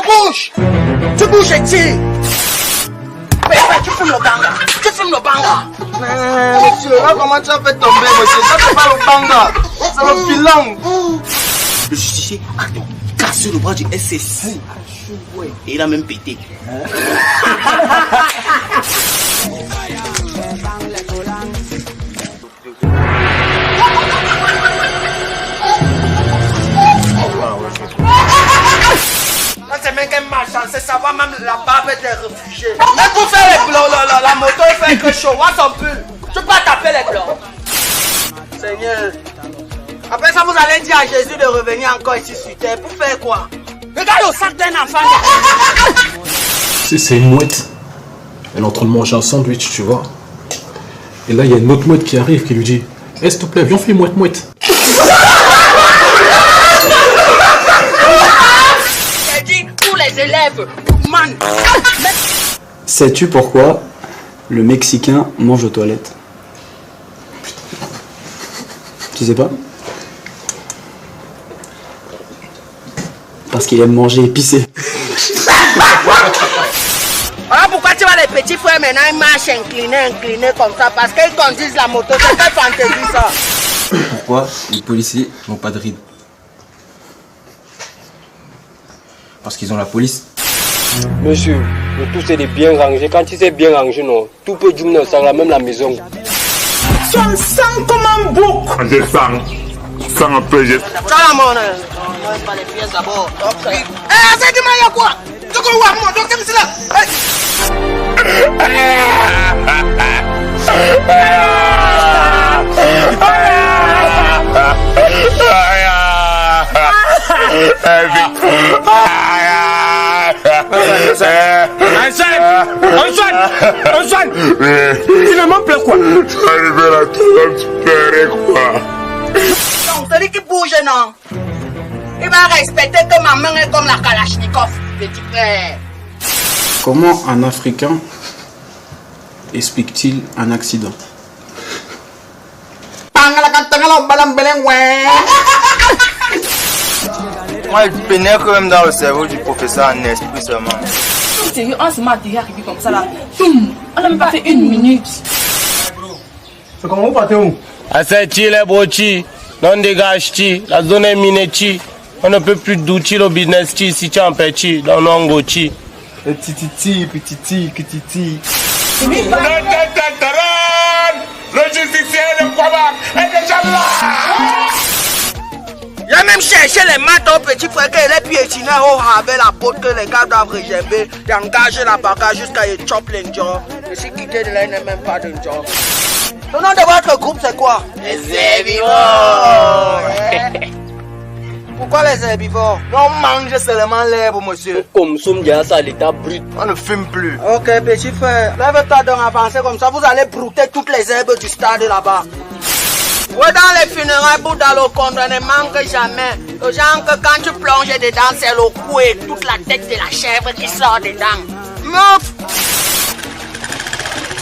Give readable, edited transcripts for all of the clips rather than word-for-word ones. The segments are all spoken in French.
bouges. Tu bouges et tires. Mais tu fumes le banga. Tu fumes le banga. Monsieur, là, comment tu as fait tomber, monsieur? Ça, c'est pas le banga. C'est le bilan. Le justicier a cassé le bras du SSI. Et il a même pété. C'est même qu'un malchance, c'est savoir même la barbe des réfugiés. Mais pour faire les blancs, la moto il fait que chaud, vois son pull. Tu peux pas taper les blancs. Seigneur. Après ça, vous allez dire à Jésus de revenir encore ici sur terre. Pour faire quoi? Regarde le sac d'un enfant. C'est une mouette. Elle est en train de manger un sandwich, tu vois. Et là, il y a une autre mouette qui arrive qui lui dit: s'il te plaît, viens, fais mouette. Les élèves, man. Sais-tu pourquoi le Mexicain mange aux toilettes? Tu sais pas? Parce qu'il aime manger épicé. Voilà pourquoi tu vois les petits frères maintenant ils marchent inclinés comme ça. Parce qu'ils conduisent la moto. C'est quelle fantaisie ça? Pourquoi les policiers n'ont pas de rides? Parce qu'ils ont la police. Monsieur, le tout c'est de bien ranger. Quand tu sais bien ranger, non, tout peut du monde, ça va même la maison. Son sang comme un bouc. Je sens un peu. Tiens la monnaie. On va pas les pièces d'abord. Eh, c'est du mal à quoi? Tu peux voir moi, donc c'est là. Antoine, finalement, pleure quoi? Arrivé là, tu pleurais quoi? Donc, celui qui bouge, non? Il va respecter que ma main est comme la Kalachnikov, petit frère. Comment un Africain explique-t-il un accident? Moi, il pénètre même dans le cerveau du professeur en esprit seulement. Sérieux, on se met à arrivé comme ça là. On n'a même pas fait une minute. C'est comment vous partez où? Assetti les brochi, non dégage la zone est minée. On ne peut plus d'outils au business si tu es en petit, dans l'ongo chi. Le tititi. Le justicier de Kwaba est déjà là. Il a même cherché les maths au petit frère qu'il est piétiné au avec la porte que les gars doivent réserver, d'engager la bagage jusqu'à y choper les gens. Et si quitter de là, il n'est même pas de job. Le nom de votre groupe, c'est quoi? Les herbivores. Pourquoi les herbivores? On mange seulement l'herbe, monsieur. Comme ça, ça l'état brut. On ne fume plus. Ok, petit frère. Lève-toi donc, avancez comme ça. Vous allez brouter toutes les herbes du stade là-bas. Ouais, dans les funérailles, pour dans le compte, on ne manque jamais. Le genre que quand tu plonges dedans, c'est le cou et toute la tête de la chèvre qui sort dedans. Meuf!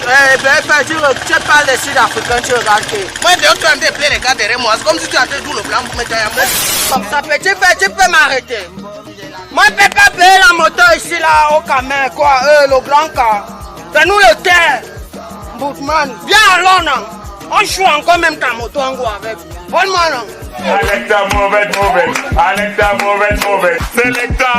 Eh bien, tu parles des Sud-Africains, tu regardes. Moi, je suis en train de plaider les gars derrière moi. C'est comme si tu as fait tout le blanc pour mettre un mot. Comme ça, petit frère, tu peux m'arrêter. Moi, je ne peux pas payer la moto ici, là, au camin, quoi. Le blanc, quoi. C'est nous le terre. Boutman, viens alors, non. On joue encore même ta moto en gros avec. Bonne-moi, non. Selecta, mauvais. Selecta.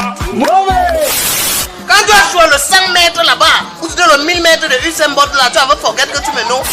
Quand tu as joué le 100 mètres là-bas, ou tu le 1000 mètres de Usain Bolt là, tu vas forget que tu me noies.